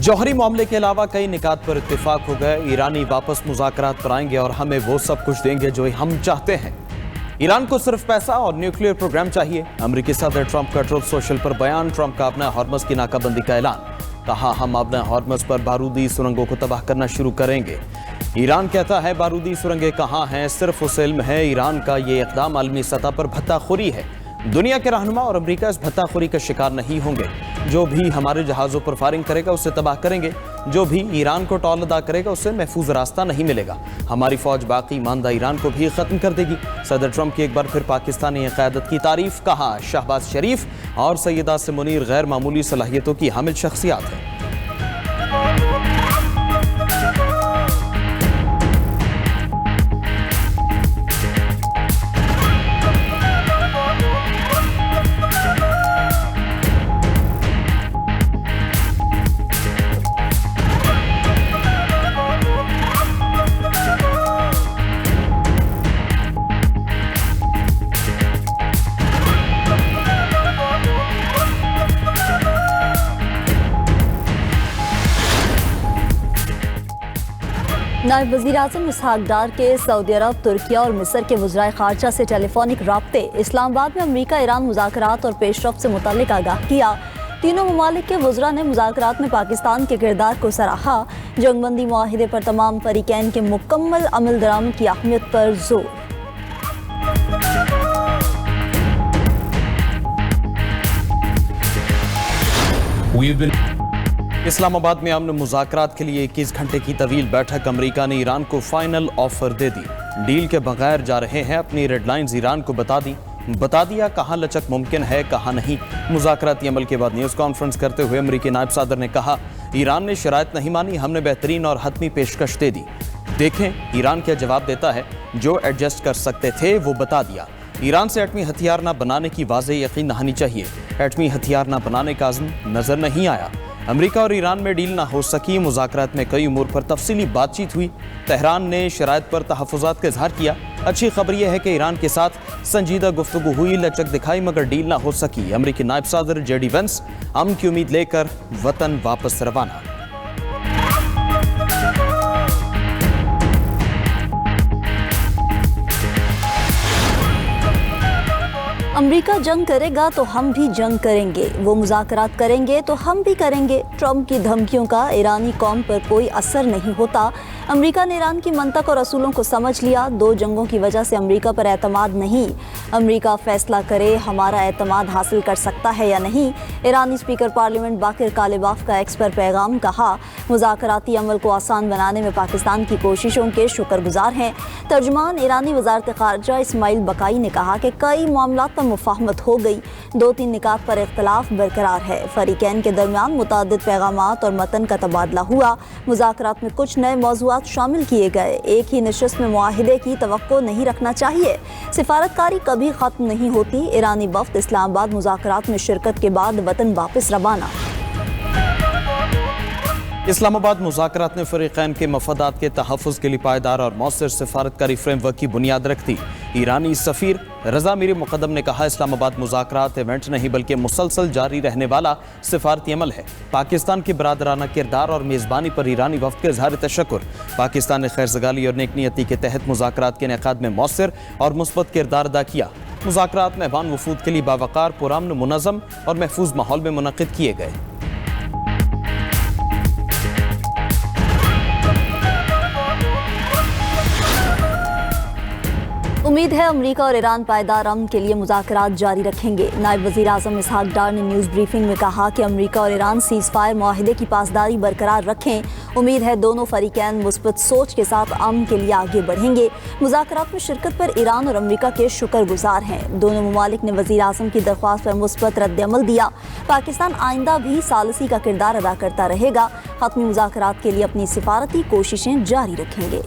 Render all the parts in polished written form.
जौहरी मामले के अलावा कई निकात पर इत्तेफाक हो गए। ईरानी वापस मुज़ाकरात पर आएंगे और हमें वो सब कुछ देंगे जो हम चाहते हैं। ईरान को सिर्फ पैसा और न्यूक्लियर प्रोग्राम चाहिए। अमेरिकी सदर ट्रंप का ट्रुथ सोशल पर बयान। ट्रंप का अपना हॉर्मस की नाकाबंदी का ऐलान। कहा, हम अपना हॉर्मस पर बारूदी सुरंगों को तबाह करना शुरू करेंगे। ईरान कहता है बारूदी सुरंगें कहाँ हैं, सिर्फ उसे इल्म है। ईरान का ये इक़दाम आलमी सतह पर भत्ताखोरी है। दुनिया के रहनुमा और अमेरिका इस भत्ताखोरी का शिकार नहीं होंगे। जो भी हमारे जहाज़ों पर फायरिंग करेगा उसे तबाह करेंगे। जो भी ईरान को टॉल अदा करेगा उसे महफूज रास्ता नहीं मिलेगा। हमारी फौज बाकी मानदा ईरान को भी ख़त्म कर देगी। सदर ट्रंप की एक बार फिर पाकिस्तानी क़यादत की तारीफ। कहा, शहबाज शरीफ और सैयदा से मुनीर गैर मामूली सलाहियतों की हामिल शख्सियात हैं। नायब वज़ीर-ए-आज़म इसहाक डार के सऊदी अरब, तुर्की और मिस्र के वज़राए ख़ारजा से टेलीफोनिक राब्ते। इस्लामाबाद में अमेरिका ईरान मुज़ाकरात और पेशरफ्त से मुतल्लिक़ आगाह किया। तीनों ममालिक के वज़रा ने मुज़ाकरात में पाकिस्तान के किरदार को सराहा। जंगबंदी मुआहिदे पर तमाम फ़रीक़ैन के मुकम्मल अमल दरामद की अहमियत पर जोर। इस्लामाबाद में अमन मुज़ाकरात के लिए 21 घंटे की तवील बैठक। अमेरिका ने ईरान को फाइनल ऑफर दे दी। डील के बगैर जा रहे हैं। अपनी रेड लाइंस ईरान को बता दिया कहाँ लचक मुमकिन है कहाँ नहीं। मुज़ाकराती अमल के बाद न्यूज़ कॉन्फ्रेंस करते हुए अमेरिकी नायब सदर ने कहा, ईरान ने शराइत नहीं मानी, हमने बेहतरीन और हतमी पेशकश दे दी। देखें ईरान क्या जवाब देता है। जो एडजस्ट कर सकते थे वो बता दिया। ईरान से एटमी हथियार न बनाने की वाज़ेह यकीन नहानी चाहिए। एटमी हथियार न बनाने का अज़्म नजर नहीं आया। अमेरिका और ईरान में डील ना हो सकी। मुज़ाकरात में कई उमूर पर तफसीली बातचीत हुई। तेहरान ने शराइत पर तहफ़्फ़ुज़ात का इज़हार किया। अच्छी खबर यह है कि ईरान के साथ संजीदा गुफ्तगू हुई, लचक दिखाई, मगर डील ना हो सकी। अमेरिकी नायब सदर जेडी वेंस अमन की उम्मीद लेकर वतन वापस रवाना। अमेरिका जंग करेगा तो हम भी जंग करेंगे, वो मुज़ाकरात करेंगे तो हम भी करेंगे। ट्रंप की धमकियों का ईरानी कौम पर कोई असर नहीं होता। अमेरिका ने ईरान की मंतक और असूलों को समझ लिया। 2 जंगों की वजह से अमेरिका पर एतमाद नहीं। अमेरिका फैसला करे हमारा एतमाद हासिल कर सकता है या नहीं। ईरानी स्पीकर पार्लियामेंट बाकिर कालिबाफ का एक्स पर पैगाम। कहा, मुज़ाकराती अमल को आसान बनाने में पाकिस्तान की कोशिशों के शुक्रगुजार हैं। तर्जुमान ईरानी वज़ारत ख़ारजा इस्माइल बकाई ने कहा कि कई मामलात पर मुफाहमत हो गई। 2-3 निकात पर इख्तलाफ बरकरार है। फ़रीक़ैन के दरमियान मुताद्दिद पैगामात और मतन का तबादला हुआ। मुज़ाकरात में कुछ नए मौज़ूआत शामिल किए गए। एक ही नशिस्त में मुआहिदे की तवक्को नहीं रखना चाहिए। सिफारतकारी कभी ख़त्म नहीं होती। ईरानी वफ़द इस्लामाबाद मुज़ाकरात में शिरकत के बाद वतन वापस रवाना। इस्लामाबाद मुज़ाकरात ने फ़रीक़ैन के मफादात के तहफ़्फ़ुज़ के लिए पायदार और मौसर सिफारतकारी फ्रेमवर्क की बुनियाद रख दी। ईरानी सफ़ीर रज़ा मीर मुक़द्दम ने कहा, इस्लामाबाद मुज़ाकरात इवेंट नहीं बल्कि मुसलसल जारी रहने वाला सिफारती अमल है। पाकिस्तान के बरादराना किरदार और मेज़बानी पर ईरानी वफ़द के इज़हार तशक्कुर। पाकिस्तान ने खैरसगाली और नेकनीयती के तहत मुज़ाकरात के इनेक़ाद में मौसर और मुस्बत किरदार अदा किया। मुज़ाकरात मेहमान वफ़ूद के लिए बावक़ार, पुरअमन, मुनज़्ज़म और महफूज माहौल में मुनक़िद किए गए। उम्मीद है अमेरिका और ईरान पायदार अमन के लिए मुज़ाकरात जारी रखेंगे। नायब वज़ीर-ए-आज़म इसहाक डार ने न्यूज़ ब्रीफिंग में कहा कि अमेरिका और ईरान सीज़ फायर मुआहिदे की पासदारी बरकरार रखें। उम्मीद है दोनों फ़रीक़ैन मुस्बत सोच के साथ अमन के लिए आगे बढ़ेंगे। मुज़ाकरात में शिरकत पर ईरान और अमेरिका के शुक्रगुजार हैं। दोनों ममालिक ने वज़ीर-ए-आज़म की दरख्वास्त पर मुस्बत रद्द-ए-अमल दिया। पाकिस्तान आइंदा भी सालसी का किरदार अदा करता रहेगा। हतमी मुज़ाकरात के लिए अपनी सिफारती कोशिशें जारी रखेंगे।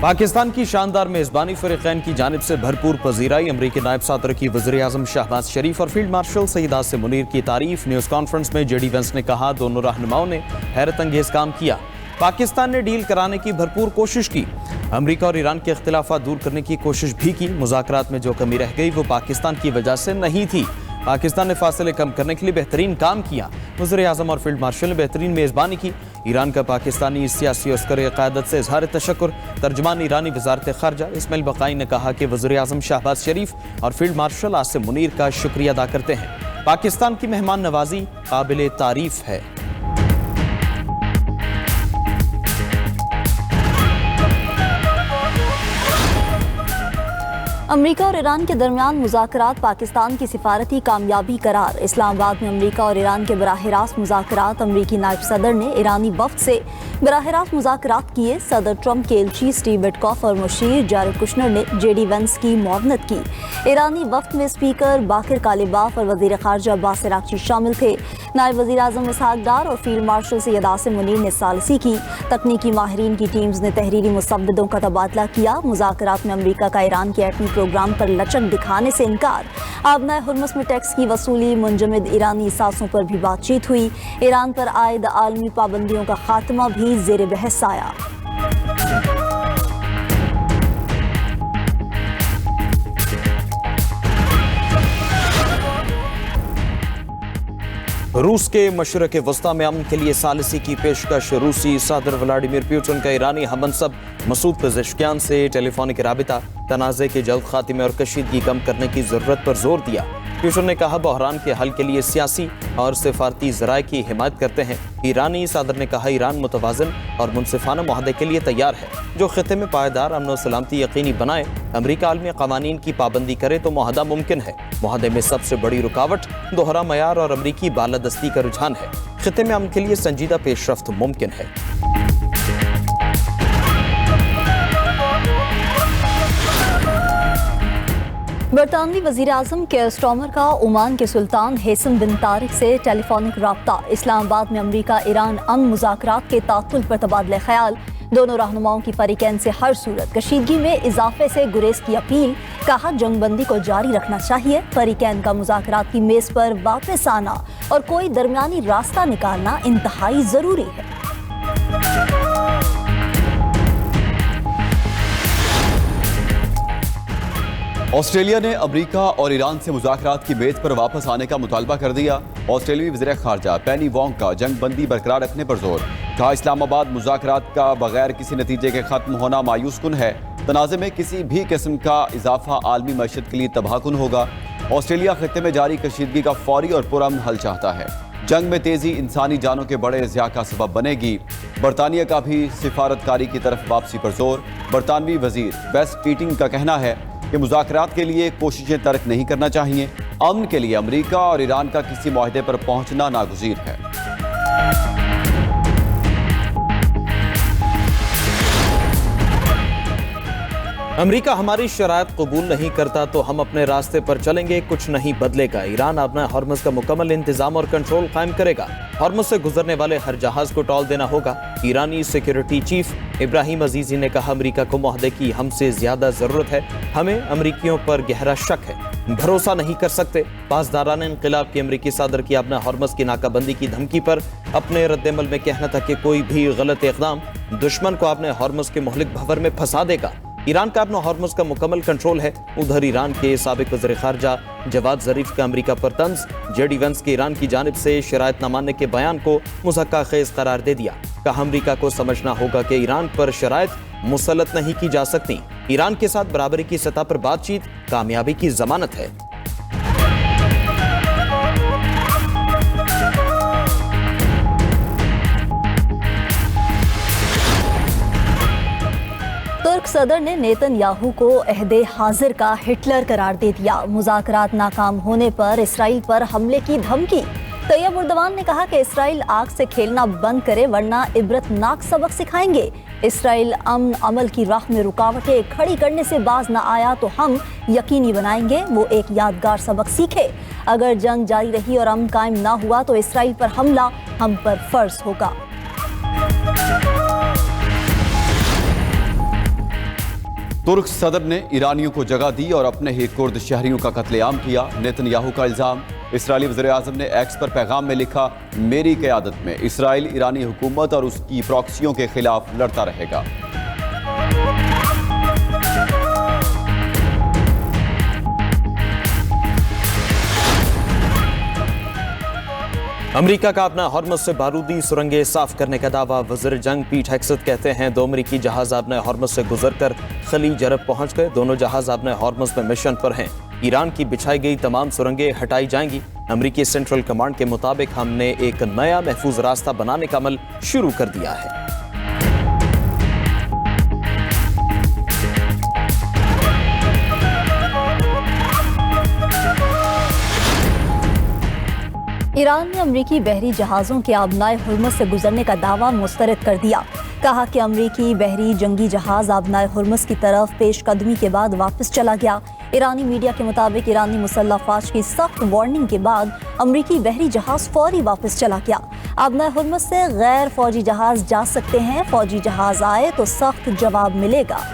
पाकिस्तान की शानदार मेज़बानी फ़रीक़ैन की जानिब से भरपूर पज़ीराई। अमरीकी नायब सदर की वज़ीर-ए-आज़म शहबाज शरीफ और फील्ड मार्शल सैयदा से मुनीर की तारीफ। न्यूज़ कॉन्फ्रेंस में जेडी वेंस ने कहा, दोनों रहनुमाओं ने हैरत अंगेज़ काम किया। पाकिस्तान ने डील कराने की भरपूर कोशिश की। अमेरिका और ईरान के इख्तिलाफात दूर करने की कोशिश भी की। मुज़ाकरात में जो कमी रह गई वो पाकिस्तान की वजह से नहीं थी। पाकिस्तान ने फासले कम करने के लिए बेहतरीन काम किया। वज़ीर-ए-आज़म और फील्ड मार्शल ने बेहतरीन मेज़बानी की। ईरान का पाकिस्तानी सियासी अस्करी क़यादत से इज़हार तशक्कुर। तर्जमान ईरानी वज़ारत ख़ारजा इस्माइल बक़ाई ने कहा कि वज़ीर-ए-आज़म शहबाज शरीफ और फील्ड मार्शल आसिम मुनीर का शुक्रिया अदा करते हैं। पाकिस्तान की मेहमान नवाजी काबिल तारीफ़ है। अमेरिका और ईरान के दरमियान मुज़ाकरात पाकिस्तान की सिफारती कामयाबी करार। इस्लामाबाद में अमेरिका और ईरान के बराह रास्त मुज़ाकरात। अमेरिकी नायब सदर ने ईरानी वफ़द से बराह रास्त मुज़ाकरात किए। सदर ट्रंप के एलची स्टीव विटकॉफ और मुशीर जारेड कुशनर ने जेडी वेंस की मुआवनत की। ईरानी वफ़द में स्पीकर बाकिर कालिबाफ और वज़ीर ख़ारजा अब्बास अराग़ची शामिल थे। नायब वज़ीर आज़म इसहाक़ डार और फील्ड मार्शल सैयद आसिम मुनीर ने सालसी की। तकनीकी माहिरीन की टीम्स ने तहरीरी मुसव्विदों का तबादला किया। मुज़ाकरात में अमेरिका का ईरान के एटमी प्रोग्राम पर लचक दिखाने से इनकार। आबनाए हुर्मुज़ में टैक्स की वसूली, मुंजमद ईरानी सासों पर भी बातचीत हुई। ईरान पर आयद आलमी पाबंदियों का खात्मा भी ज़ेर बहस आया। रूस के मशरक़ वस्ता में अमन के लिए सालिसी की पेशकश। रूसी सदर व्लादिमीर पुतिन का ईरानी हमनसब मसूद पेज़ेश्कियान से टेलीफोनिक राबिता। तनाज़े के जल्द खात्मे और कशीदगी कम करने की ज़रूरत पर जोर दिया। पुतिन ने कहा बहरान के हल के लिए सियासी और सिफारती ज़राए की हिमायत करते हैं। ईरानी सदर ने कहा ईरान मुतवाज़िन और मुनसिफाना मुआहदे के लिए तैयार है जो ख़ित्ते में पायदार अमन और सलामती यकीनी बनाए। अमेरिका आलमी क़वानीन की पाबंदी करे तो मुआहदा मुमकिन है। मुआहदे में सबसे बड़ी रुकावट दोहरा मयार और अमरीकी बालादस्ती का रुझान है। ख़ित्ते में अमन के लिए संजीदा पेशरफ्त मुमकिन है। बरतानवी वज़ीर आज़म केयर स्टार्मर का ओमान के सुल्तान हैसम बिन तारिक से टेलीफोनिक राब्ता। इस्लामाबाद में अमेरिका ईरान अमन मुज़ाकरात के तात्तुल पर तबादला ख्याल। दोनों रहनुमाओं की फरीकैन से हर सूरत कशीदगी में इजाफे से गुरेज की अपील। कहा जंगबंदी को जारी रखना चाहिए। फरीकैन का मुज़ाकरात की मेज़ पर वापस आना और कोई दरमियानी रास्ता निकालना इंतहाई ज़रूरी है। ऑस्ट्रेलिया ने अमेरिका और ईरान से मुज़ाकरात की मेज पर वापस आने का मुतालबा कर दिया। ऑस्ट्रेलियाई वज़ीर ख़ारजा पेनी वोंग का जंगबंदी बरकरार रखने पर जोर। कहा इस्लामाबाद मुज़ाकरात का बगैर किसी नतीजे के ख़त्म होना मायूस कुन है। तनाज़े में किसी भी किस्म का इजाफा आलमी मईशत के लिए तबाहकुन होगा। ऑस्ट्रेलिया खित्ते में जारी कशीदगी का फौरी और पुरअमन हल चाहता है। जंग में तेजी इंसानी जानों के बड़े ज़िया का सबब बनेगी। बरतानिया का भी सिफारतकारी की तरफ वापसी पर जोर। बरतानवी वज़ीर वेस्ट कीटिंग का कहना है कि मुज़ाकरात के लिए कोशिशें तर्क नहीं करना चाहिए। अमन के लिए अमेरिका और ईरान का किसी मुआहदे पर पहुंचना नागुज़ीर है। अमेरिका हमारी शराइत कबूल नहीं करता तो हम अपने रास्ते पर चलेंगे, कुछ नहीं बदलेगा। ईरान अपना हॉर्मुज़ का मुकम्मल इंतजाम और कंट्रोल कायम करेगा। हॉर्मुज़ से गुजरने वाले हर जहाज को टॉल देना होगा। ईरानी सिक्योरिटी चीफ इब्राहिम अजीज़ी ने कहा अमेरिका को मुआहदे की हमसे ज्यादा जरूरत है। हमें अमेरिकियों पर गहरा शक है, भरोसा नहीं कर सकते। पासदारान इंक़िलाब के अमेरिकी सदर की अपना हॉर्मुज़ की नाकाबंदी की धमकी पर अपने रद्दमल में कहना था कि कोई भी गलत इक़दाम दुश्मन को अपने हॉर्मुज़ के मुहलिक भंवर में फंसा देगा। ईरान का अपना हॉर्मुज़ का मुकम्मल कंट्रोल है। उधर ईरान के साबिक वज़ीर ख़ारजा जवाद ज़रीफ का अमेरिका पर तंज। जेडी वेंस के ईरान की जानिब से शराइत न मानने के बयान को मुज़क्का खेज़ करार दे दिया। कहा अमेरिका को समझना होगा कि ईरान पर शराइत मुसल्लत नहीं की जा सकती। ईरान के साथ बराबरी की सतह पर बातचीत कामयाबी की जमानत है। तुर्क सदर ने नेतन्याहू को अहदे हाजिर का हिटलर करार दे दिया। मुज़ाकरात नाकाम होने पर इसराइल पर हमले की धमकी। तैयब उर्दवान ने कहा कि इसराइल आग से खेलना बंद करे वरना इबरतनाक सबक सिखाएंगे। इसराइल अमन अमल की राह में रुकावटें खड़ी करने से बाज न आया तो हम यकीनी बनाएंगे वो एक यादगार सबक सीखे। अगर जंग जारी रही और अमन कायम ना हुआ तो इसराइल पर हमला हम पर फर्ज होगा। तुर्क सदर ने ईरानियों को जगह दी और अपने ही कुर्द शहरियों का कत्लेआम किया। नेतन्याहू का इल्ज़ाम। इसराइली वज़ीर-ए-आज़म ने एक्स पर पैगाम में लिखा, मेरी क़यादत में इसराइल ईरानी हुकूमत और उसकी प्रॉक्सियों के खिलाफ लड़ता रहेगा। अमेरिका का अपना हॉर्मस से बारूदी सुरंगें साफ करने का दावा। वज़ीर जंग पीट हेक्सेथ कहते हैं 2 अमेरिकी जहाज अपने हॉर्मस से गुजरकर खलीज अरब पहुंच गए। दोनों जहाज अपने हॉर्मस में मिशन पर हैं। ईरान की बिछाई गई तमाम सुरंगें हटाई जाएंगी। अमेरिकी सेंट्रल कमांड के मुताबिक हमने एक नया महफूज रास्ता बनाने का अमल शुरू कर दिया है। ईरान ने अमरीकी बहरी जहाज़ों के आबनाए हुर्मुज़ से गुजरने का दावा मुस्तरद कर दिया। कहा कि अमरीकी बहरी जंगी जहाज़ आबनाए हुर्मुज़ की तरफ पेशकदमी के बाद वापस चला गया। ईरानी मीडिया के मुताबिक ईरानी मुसल्लह फ़ौज की सख्त वार्निंग के बाद अमरीकी बहरी जहाज़ फौरी वापस चला गया। आबनाए हुर्मुज़ से गैर फौजी जहाज़ जा सकते हैं। फौजी जहाज़ आए तो सख्त जवाब मिलेगा।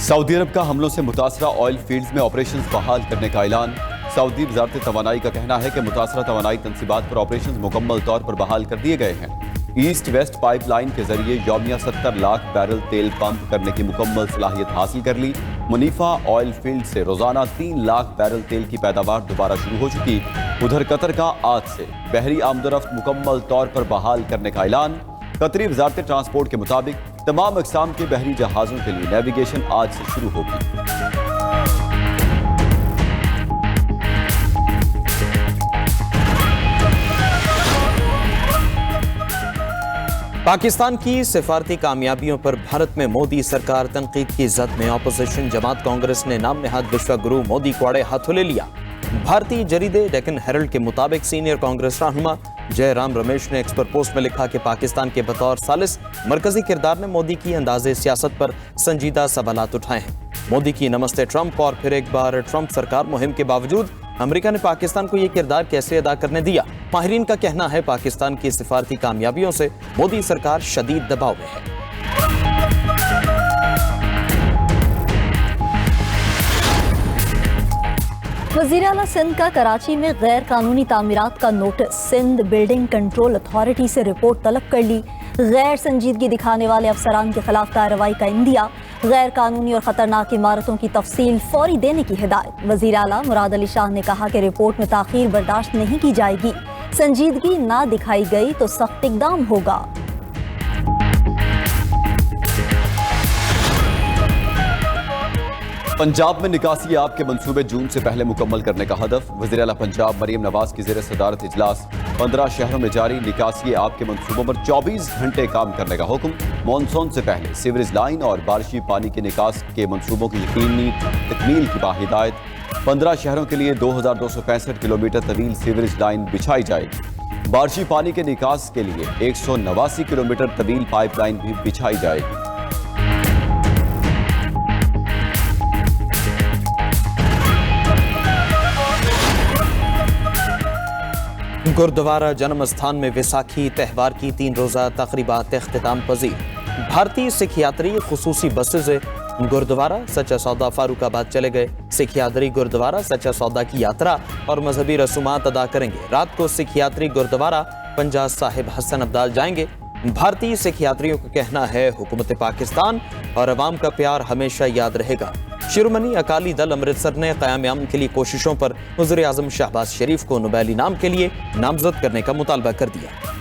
सऊदी अरब का हमलों से मुतासरा ऑयल फील्ड्स में ऑपरेशंस बहाल करने का ऐलान। सऊदी वजारत तवानाई का कहना है कि मुतासरा तवानाई तनसीबात पर ऑपरेशंस मुकम्मल तौर पर बहाल कर दिए गए हैं। ईस्ट वेस्ट पाइपलाइन के जरिए यौमिया 70 लाख बैरल तेल पंप करने की मुकम्मल सलाहियत हासिल कर ली। मुनीफा ऑयल फील्ड से रोजाना 3 लाख बैरल तेल की पैदावार दोबारा शुरू हो चुकी। उधर कतर का आज से बहरी आमदोरफ्त मुकम्मल तौर पर बहाल करने का ऐलान। कतरी वजारत ट्रांसपोर्ट के मुताबिक तमाम अक़साम के बहरी जहाज़ों के लिए नेविगेशन आज से शुरू होगी। पाकिस्तान की सिफारती कामयाबियों पर भारत में मोदी सरकार तनकीद की जद में ऑपोजिशन जमात कांग्रेस ने नाम नेहाद विश्वगुरु मोदी को अड़े हाथों ले लिया। भारतीय जरीदे डेक्कन हेरल्ड के मुताबिक सीनियर कांग्रेस रहनुमा जयराम रमेश ने एक्सपर पोस्ट में लिखा कि पाकिस्तान के बतौर सालिस मरकजी किरदार ने मोदी की अंदाजे सियासत पर संजीदा सवालात उठाए हैं। मोदी की नमस्ते ट्रंप और फिर एक बार ट्रंप सरकार मुहिम के बावजूद अमेरिका ने पाकिस्तान को यह किरदार कैसे अदा करने दिया। माहिरीन का कहना है पाकिस्तान की सिफारती कामयाबियों से मोदी सरकार शदीद दबाव में है। वज़ीर आला सिंध का कराची में गैर कानूनी तामीरात का नोटिस। सिंध बिल्डिंग कंट्रोल अथॉरिटी से रिपोर्ट तलब कर ली। गैर संजीदगी दिखाने वाले अफसरान के खिलाफ कार्रवाई का इंदिया। गैर कानूनी और खतरनाक इमारतों की तफसील फौरी देने की हिदायत। वज़ीर आला मुराद अली शाह ने कहा कि रिपोर्ट में ताख़ीर बर्दाश्त नहीं की जाएगी। संजीदगी ना दिखाई गई तो सख्त इक़दाम होगा। पंजाब में निकासी आब के मंसूबे जून से पहले मुकम्मल करने का हदफ। वज़ीर आला पंजाब मरीम नवाज की ज़ेर सदारत इजलास। 15 शहरों में जारी निकासी आब के मंसूबों पर 24 घंटे काम करने का हुक्म। मानसून से पहले सीवरेज लाइन और बारिशी पानी के निकास के मंसूबों की यकीनी तकमील की बाहिदायत। 15 शहरों के लिए 2265 किलोमीटर तवील सीवरेज लाइन बिछाई जाएगी। बारिशी पानी के निकास के लिए 189 किलोमीटर तवील पाइपलाइन भी बिछाई जाएगी। गुरुद्वारा जन्म स्थान में विसाखी त्यौहार की 3 रोज़ा तकरीबात इख्तिताम पजीर। भारतीय सिख यात्री खुसूसी बसें से गुरुद्वारा सच्चा सौदा फारूकाबाद चले गए। सिख यात्री गुरुद्वारा सच्चा सौदा की यात्रा और मजहबी रसूमात अदा करेंगे। रात को सिख यात्री गुरुद्वारा पंजा साहिब हसन अब्दाल जाएंगे। भारतीय सिख यात्रियों का कहना है हुकूमत पाकिस्तान और अवाम का प्यार हमेशा याद रहेगा। शिरोमणि अकाली दल अमृतसर ने क़याम के लिए कोशिशों पर वज़ीर आज़म शहबाज शरीफ को नोबेल इनाम के लिए नामजद करने का मुतालबा कर दिया।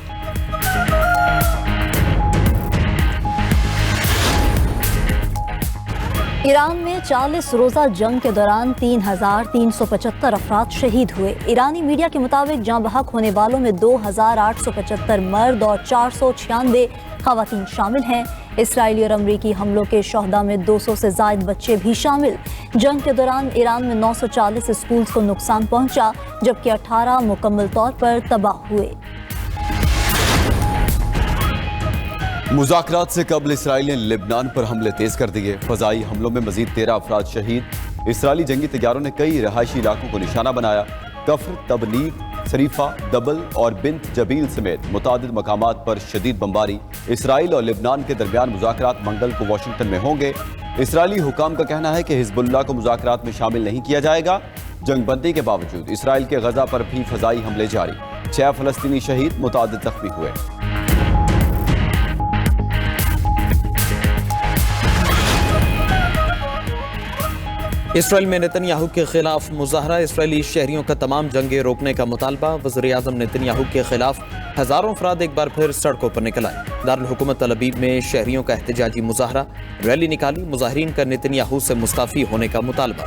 ईरान में 40 रोज़ा जंग के दौरान 3,375 अफराद शहीद हुए। ईरानी मीडिया के मुताबिक जाँ बहक होने वालों में 2,875 मर्द और 496 ख़वातीन शामिल हैं। इसराइली और अमरीकी हमलों के शोहदा में 200 से ज़ायद बच्चे भी शामिल। जंग के दौरान ईरान में 940 स्कूल्स को नुकसान पहुंचा, जबकि 18 मुकम्मल तौर पर तबाह हुए। मुज़ाकरात से कबल इसराइल ने लेबनान पर हमले तेज कर दिए। फ़ज़ाई हमलों में मजीद 13 अफराद शहीद। इसराइली जंगी तैयारों ने कई रहायशी इलाकों को निशाना बनाया। कफ्र, तबनीक, शरीफा, दबल और बिन्त जबील समेत मुतादिद मकामात पर शदीद बमबारी। इसराइल और लेबनान के दरमियान मुज़ाकरात मंगल को वाशिंगटन में होंगे। इसराइली हुकाम का कहना है कि हिज़्बुल्लाह को मुज़ाकरात में शामिल नहीं किया जाएगा। जंगबंदी के बावजूद इसराइल के गजा पर भी फ़ज़ाई हमले जारी। 6 फ़लस्तीनी शहीद, मुतादिद ज़ख्मी हुए। इसराइल में नेतन्याहू के खिलाफ मुजाहरा, इसराइली शहरियों का तमाम जंगें रोकने का मुतालबा। वज़ीर-ए-आज़म नेतन्याहू के खिलाफ हजारों अफराद एक बार फिर सड़कों पर निकल आए। दारुल हुकूमत तल अवीव में शहरियों का एहतजाजी मुजाहरा, रैली निकाली। मुजाहिरीन का नेतन्याहू से मुस्ताफी होने का मुतालबा।